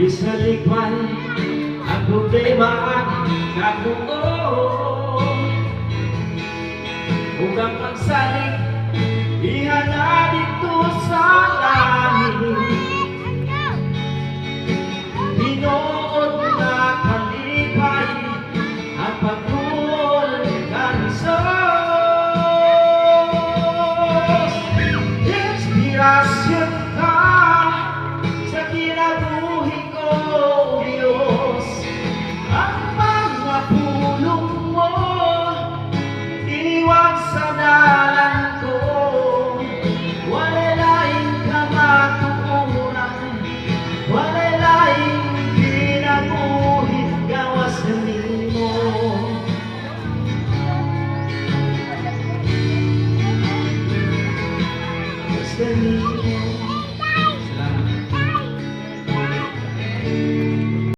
Sa likman ang problema kabuo ug ang pagsalig ihana dito sa langit. Tinuod na kalipay ang pagtuon kanisos. Inspirasyon ka sa kinabuhi ko, Diyos. Ang mga pulong mo iniwag sa dalan ko. Walay laing kamatuoran, walay laing kinabuhi gawas nimo. Gawas nimo.